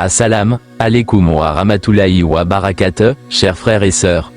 Assalam, alaikum wa rahmatullahi wa barakatuh, chers frères et sœurs.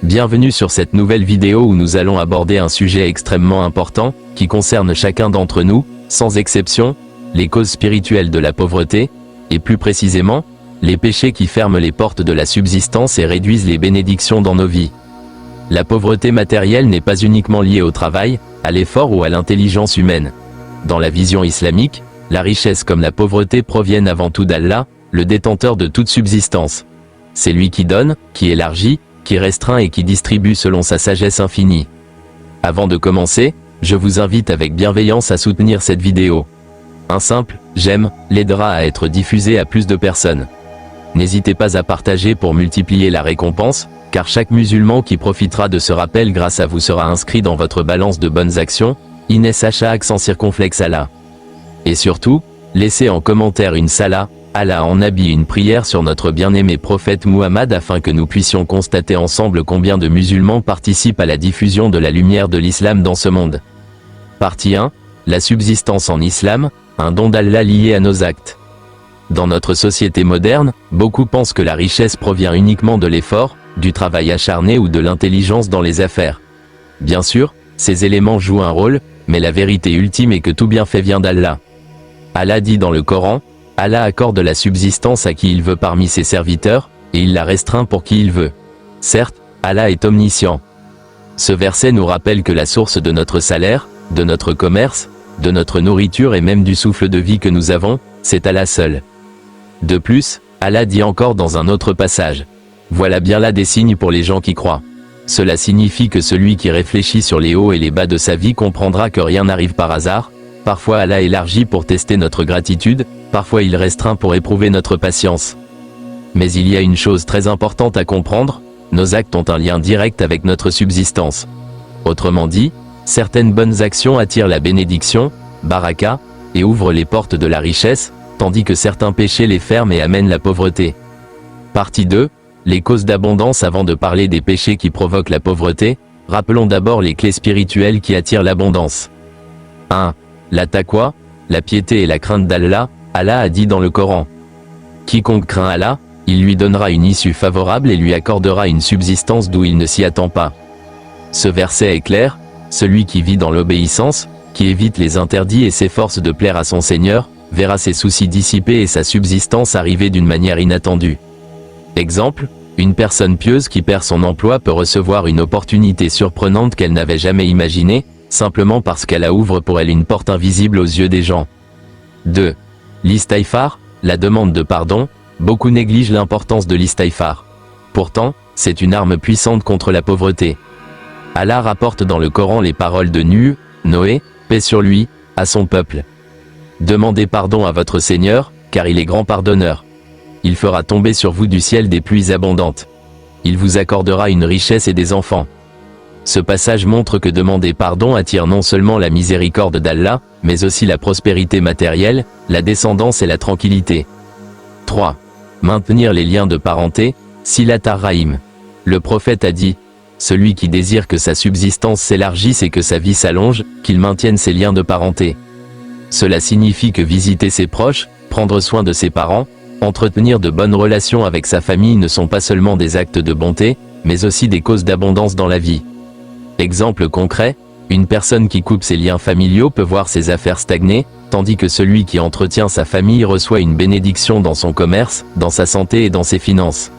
Bienvenue sur cette nouvelle vidéo où nous allons aborder un sujet extrêmement important, qui concerne chacun d'entre nous, sans exception, les causes spirituelles de la pauvreté, et plus précisément, les péchés qui ferment les portes de la subsistance et réduisent les bénédictions dans nos vies. La pauvreté matérielle n'est pas uniquement liée au travail, à l'effort ou à l'intelligence humaine. Dans la vision islamique, la richesse comme la pauvreté proviennent avant tout d'Allah, le détenteur de toute subsistance. C'est lui qui donne, qui élargit, qui restreint et qui distribue selon sa sagesse infinie. Avant de commencer, je vous invite avec bienveillance à soutenir cette vidéo. Un simple « j'aime » l'aidera à être diffusé à plus de personnes. N'hésitez pas à partager pour multiplier la récompense, car chaque musulman qui profitera de ce rappel grâce à vous sera inscrit dans votre balance de bonnes actions, Inès accent circonflexe Allah. Et surtout, laissez en commentaire une salat, Allah en habille une prière sur notre bien-aimé prophète Muhammad afin que nous puissions constater ensemble combien de musulmans participent à la diffusion de la lumière de l'islam dans ce monde. Partie 1. La subsistance en islam, un don d'Allah lié à nos actes. Dans notre société moderne, beaucoup pensent que la richesse provient uniquement de l'effort, du travail acharné ou de l'intelligence dans les affaires. Bien sûr, ces éléments jouent un rôle, mais la vérité ultime est que tout bienfait vient d'Allah. Allah dit dans le Coran, Allah accorde la subsistance à qui il veut parmi ses serviteurs, et il la restreint pour qui il veut. Certes, Allah est omniscient. Ce verset nous rappelle que la source de notre salaire, de notre commerce, de notre nourriture et même du souffle de vie que nous avons, c'est Allah seul. De plus, Allah dit encore dans un autre passage, « Voilà bien là des signes pour les gens qui croient. » Cela signifie que celui qui réfléchit sur les hauts et les bas de sa vie comprendra que rien n'arrive par hasard. Parfois Allah élargit pour tester notre gratitude, parfois il restreint pour éprouver notre patience. Mais il y a une chose très importante à comprendre, nos actes ont un lien direct avec notre subsistance. Autrement dit, certaines bonnes actions attirent la bénédiction, baraka, et ouvrent les portes de la richesse, tandis que certains péchés les ferment et amènent la pauvreté. Partie 2. Les causes d'abondance. Avant de parler des péchés qui provoquent la pauvreté, rappelons d'abord les clés spirituelles qui attirent l'abondance. 1. La taqwa, la piété et la crainte d'Allah. Allah a dit dans le Coran, « Quiconque craint Allah, il lui donnera une issue favorable et lui accordera une subsistance d'où il ne s'y attend pas. » Ce verset est clair, celui qui vit dans l'obéissance, qui évite les interdits et s'efforce de plaire à son Seigneur, verra ses soucis dissipés et sa subsistance arriver d'une manière inattendue. Exemple, une personne pieuse qui perd son emploi peut recevoir une opportunité surprenante qu'elle n'avait jamais imaginée, simplement parce qu'elle ouvre pour elle une porte invisible aux yeux des gens. 2. L'istighfar, la demande de pardon. Beaucoup négligent l'importance de l'istighfar. Pourtant, c'est une arme puissante contre la pauvreté. Allah rapporte dans le Coran les paroles de Nuh, Noé, paix sur lui, à son peuple. Demandez pardon à votre Seigneur, car il est grand pardonneur. Il fera tomber sur vous du ciel des pluies abondantes. Il vous accordera une richesse et des enfants. Ce passage montre que demander pardon attire non seulement la miséricorde d'Allah, mais aussi la prospérité matérielle, la descendance et la tranquillité. 3. Maintenir les liens de parenté, Silat ar-Rahim. Le prophète a dit, « Celui qui désire que sa subsistance s'élargisse et que sa vie s'allonge, qu'il maintienne ses liens de parenté. » Cela signifie que visiter ses proches, prendre soin de ses parents, entretenir de bonnes relations avec sa famille ne sont pas seulement des actes de bonté, mais aussi des causes d'abondance dans la vie. Exemple concret, une personne qui coupe ses liens familiaux peut voir ses affaires stagner, tandis que celui qui entretient sa famille reçoit une bénédiction dans son commerce, dans sa santé et dans ses finances.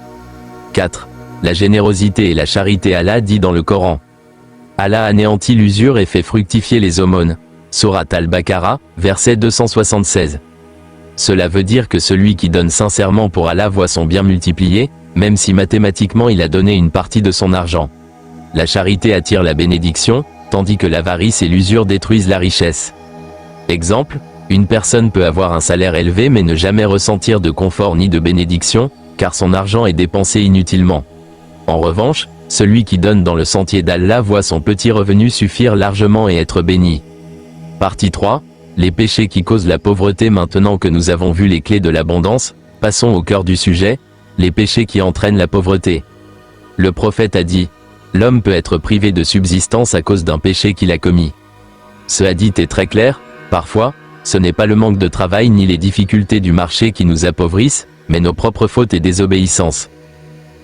4. La générosité et la charité. Allah dit dans le Coran, « Allah anéantit l'usure et fait fructifier les aumônes. » Sourate Al-Baqarah, verset 276. Cela veut dire que celui qui donne sincèrement pour Allah voit son bien multiplié, même si mathématiquement il a donné une partie de son argent. La charité attire la bénédiction, tandis que l'avarice et l'usure détruisent la richesse. Exemple, une personne peut avoir un salaire élevé mais ne jamais ressentir de confort ni de bénédiction, car son argent est dépensé inutilement. En revanche, celui qui donne dans le sentier d'Allah voit son petit revenu suffire largement et être béni. Partie 3. Les péchés qui causent la pauvreté. Maintenant que nous avons vu les clés de l'abondance, passons au cœur du sujet, les péchés qui entraînent la pauvreté. Le prophète a dit, « L'homme peut être privé de subsistance à cause d'un péché qu'il a commis. » Ce hadith est très clair, parfois, Ce n'est pas le manque de travail ni les difficultés du marché qui nous appauvrissent, mais nos propres fautes et désobéissances.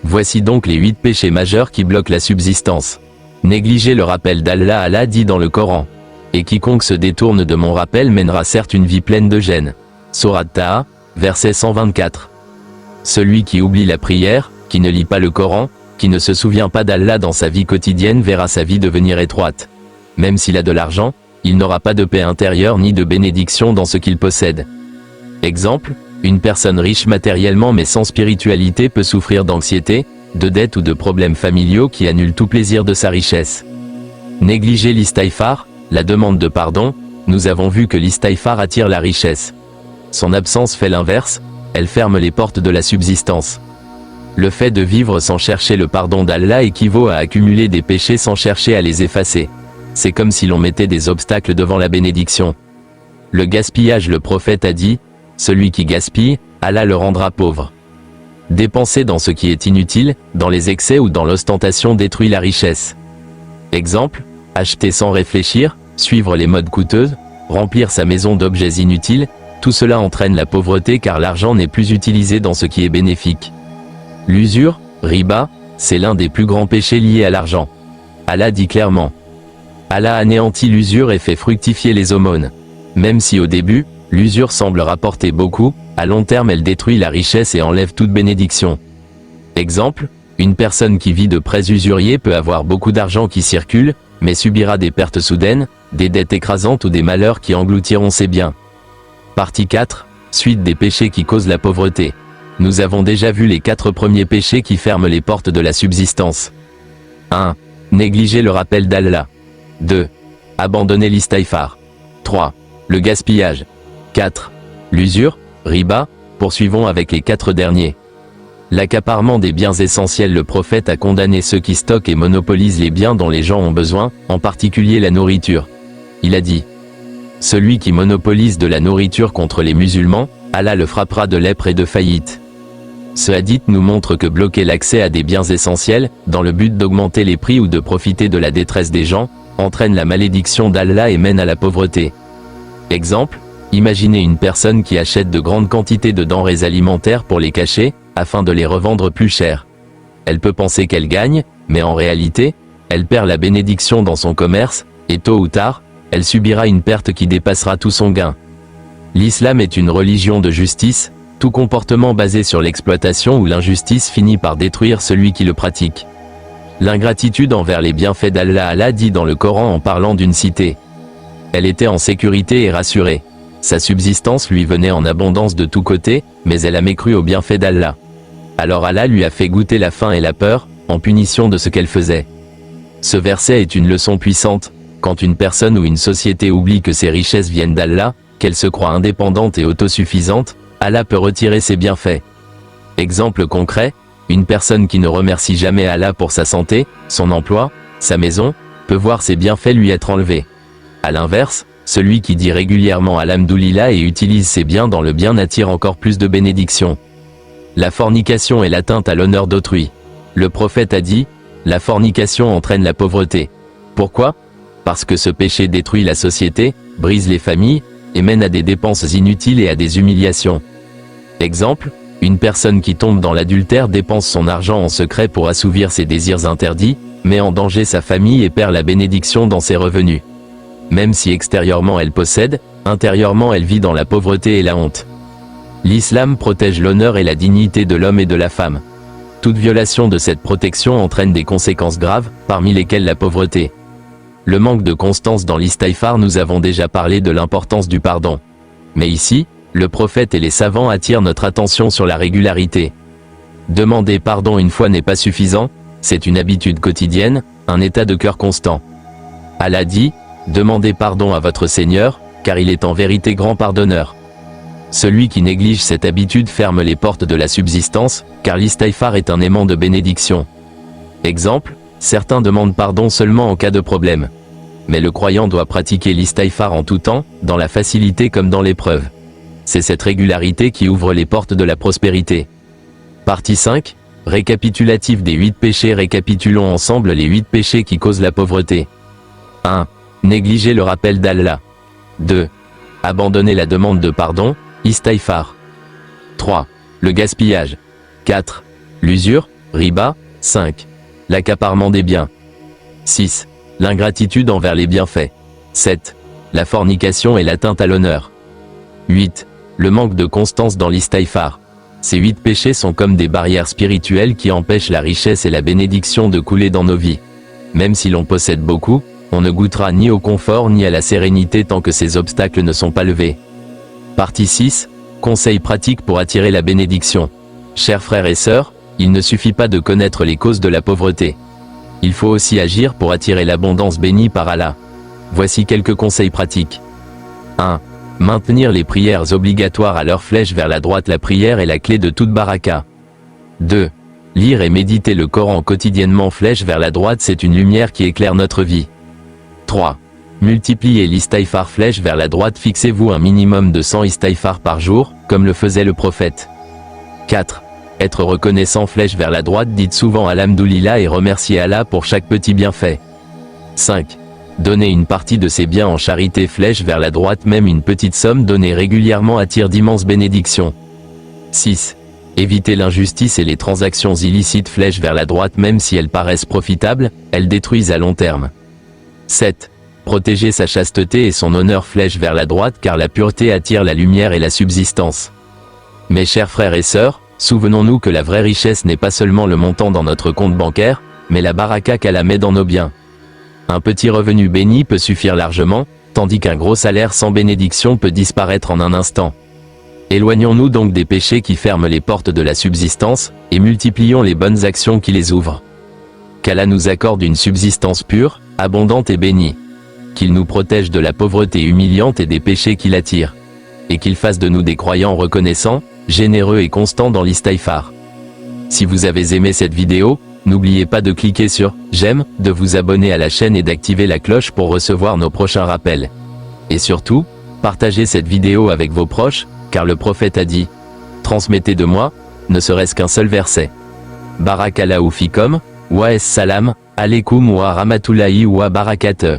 Voici donc les 8 péchés majeurs qui bloquent la subsistance. Négliger le rappel d'Allah. Allah dit dans le Coran. Et quiconque se détourne de mon rappel mènera certes une vie pleine de gêne. Sourate Taha, verset 124. Celui qui oublie la prière, qui ne lit pas le Coran, qui ne se souvient pas d'Allah dans sa vie quotidienne verra sa vie devenir étroite. Même s'il a de l'argent, il n'aura pas de paix intérieure ni de bénédiction dans ce qu'il possède. Exemple, une personne riche matériellement mais sans spiritualité peut souffrir d'anxiété, de dettes ou de problèmes familiaux qui annulent tout plaisir de sa richesse. Négliger l'istighfar, la demande de pardon. Nous avons vu que l'istighfar attire la richesse. Son absence fait l'inverse, elle ferme les portes de la subsistance. Le fait de vivre sans chercher le pardon d'Allah équivaut à accumuler des péchés sans chercher à les effacer. C'est comme si l'on mettait des obstacles devant la bénédiction. Le gaspillage. Le prophète a dit, celui qui gaspille, Allah le rendra pauvre. Dépenser dans ce qui est inutile, dans les excès ou dans l'ostentation détruit la richesse. Exemple, acheter sans réfléchir, suivre les modes coûteuses, remplir sa maison d'objets inutiles, tout cela entraîne la pauvreté car l'argent n'est plus utilisé dans ce qui est bénéfique. L'usure, riba, c'est l'un des plus grands péchés liés à l'argent. Allah dit clairement. Allah anéantit l'usure et fait fructifier les aumônes. Même si au début, l'usure semble rapporter beaucoup, à long terme elle détruit la richesse et enlève toute bénédiction. Exemple, une personne qui vit de prêts usuriers peut avoir beaucoup d'argent qui circule, mais subira des pertes soudaines, des dettes écrasantes ou des malheurs qui engloutiront ses biens. Partie 4, suite des péchés qui causent la pauvreté. Nous avons déjà vu les 4 premiers péchés qui ferment les portes de la subsistance. 1. Négliger le rappel d'Allah. 2. Abandonner l'istighfar. 3. Le gaspillage. 4. L'usure, riba. Poursuivons avec les 4 derniers. L'accaparement des biens essentiels. Le prophète a condamné ceux qui stockent et monopolisent les biens dont les gens ont besoin, en particulier la nourriture. Il a dit. Celui qui monopolise de la nourriture contre les musulmans, Allah le frappera de lèpre et de faillite. Ce hadith nous montre que bloquer l'accès à des biens essentiels, dans le but d'augmenter les prix ou de profiter de la détresse des gens, entraîne la malédiction d'Allah et mène à la pauvreté. Exemple, imaginez une personne qui achète de grandes quantités de denrées alimentaires pour les cacher, afin de les revendre plus cher. Elle peut penser qu'elle gagne, mais en réalité, elle perd la bénédiction dans son commerce, et tôt ou tard, elle subira une perte qui dépassera tout son gain. L'islam est une religion de justice, tout comportement basé sur l'exploitation ou l'injustice finit par détruire celui qui le pratique. L'ingratitude envers les bienfaits d'Allah. Allah dit dans le Coran en parlant d'une cité. Elle était en sécurité et rassurée. Sa subsistance lui venait en abondance de tous côtés, mais elle a mécru aux bienfaits d'Allah. Alors Allah lui a fait goûter la faim et la peur, en punition de ce qu'elle faisait. Ce verset est une leçon puissante. Quand une personne ou une société oublie que ses richesses viennent d'Allah, qu'elle se croit indépendante et autosuffisante, Allah peut retirer ses bienfaits. Exemple concret, une personne qui ne remercie jamais Allah pour sa santé, son emploi, sa maison, peut voir ses bienfaits lui être enlevés. A l'inverse, celui qui dit régulièrement Alhamdoulilah et utilise ses biens dans le bien attire encore plus de bénédictions. La fornication est l'atteinte à l'honneur d'autrui. Le prophète a dit, la fornication entraîne la pauvreté. Pourquoi ? Parce que ce péché détruit la société, brise les familles, et mène à des dépenses inutiles et à des humiliations. Exemple, une personne qui tombe dans l'adultère dépense son argent en secret pour assouvir ses désirs interdits, met en danger sa famille et perd la bénédiction dans ses revenus. Même si extérieurement elle possède, intérieurement elle vit dans la pauvreté et la honte. L'islam protège l'honneur et la dignité de l'homme et de la femme. Toute violation de cette protection entraîne des conséquences graves, parmi lesquelles la pauvreté. Le manque de constance dans l'istighfar. Nous avons déjà parlé de l'importance du pardon. Mais ici, le prophète et les savants attirent notre attention sur la régularité. Demander pardon une fois n'est pas suffisant, c'est une habitude quotidienne, un état de cœur constant. Allah dit, demandez pardon à votre Seigneur, car il est en vérité grand pardonneur. Celui qui néglige cette habitude ferme les portes de la subsistance, car l'istighfar est un aimant de bénédiction. Exemple, certains demandent pardon seulement en cas de problème. Mais le croyant doit pratiquer l'istighfar en tout temps, dans la facilité comme dans l'épreuve. C'est cette régularité qui ouvre les portes de la prospérité. Partie 5, récapitulatif des 8 péchés. Récapitulons ensemble les 8 péchés qui causent la pauvreté. 1. Négliger le rappel d'Allah. 2. Abandonner la demande de pardon, istighfar. 3. Le gaspillage. 4. L'usure, riba. 5. L'accaparement des biens. 6. L'ingratitude envers les bienfaits. 7. La fornication et l'atteinte à l'honneur. 8. Le manque de constance dans l'istighfar. Ces 8 péchés sont comme des barrières spirituelles qui empêchent la richesse et la bénédiction de couler dans nos vies. Même si l'on possède beaucoup, on ne goûtera ni au confort ni à la sérénité tant que ces obstacles ne sont pas levés. Partie 6. Conseils pratiques pour attirer la bénédiction. Chers frères et sœurs, il ne suffit pas de connaître les causes de la pauvreté. Il faut aussi agir pour attirer l'abondance bénie par Allah. Voici quelques conseils pratiques. 1. Maintenir les prières obligatoires à leur flèche vers la droite. La prière est la clé de toute baraka. 2. Lire et méditer le Coran quotidiennement. Flèche vers la droite, c'est une lumière qui éclaire notre vie. 3. Multipliez l'istighfar. Flèche vers la droite. Fixez-vous un minimum de 100 istighfar par jour, comme le faisait le prophète. 4. Être reconnaissant. Flèche vers la droite. Dites souvent Alhamdoulilah et remerciez Allah pour chaque petit bienfait. 5. Donner une partie de ses biens en charité. Flèche vers la droite. Même une petite somme donnée régulièrement attire d'immenses bénédictions. 6. Éviter l'injustice et les transactions illicites. Flèche vers la droite. Même si elles paraissent profitables, elles détruisent à long terme. 7. Protéger sa chasteté et son honneur. Flèche vers la droite, car la pureté attire la lumière et la subsistance. Mes chers frères et sœurs, souvenons-nous que la vraie richesse n'est pas seulement le montant dans notre compte bancaire, mais la baraka qu'Allah met dans nos biens. Un petit revenu béni peut suffire largement, tandis qu'un gros salaire sans bénédiction peut disparaître en un instant. Éloignons-nous donc des péchés qui ferment les portes de la subsistance, et multiplions les bonnes actions qui les ouvrent. Qu'Allah nous accorde une subsistance pure, abondante et bénie. Qu'il nous protège de la pauvreté humiliante et des péchés qui l'attirent. Et qu'il fasse de nous des croyants reconnaissants, généreux et constants dans l'istighfar. Si vous avez aimé cette vidéo, n'oubliez pas de cliquer sur « J'aime », de vous abonner à la chaîne et d'activer la cloche pour recevoir nos prochains rappels. Et surtout, partagez cette vidéo avec vos proches, car le prophète a dit « Transmettez de moi, ne serait-ce qu'un seul verset. » Barakallahu fikum, wa es salam, alaikum wa rahmatullahi wa barakatuh.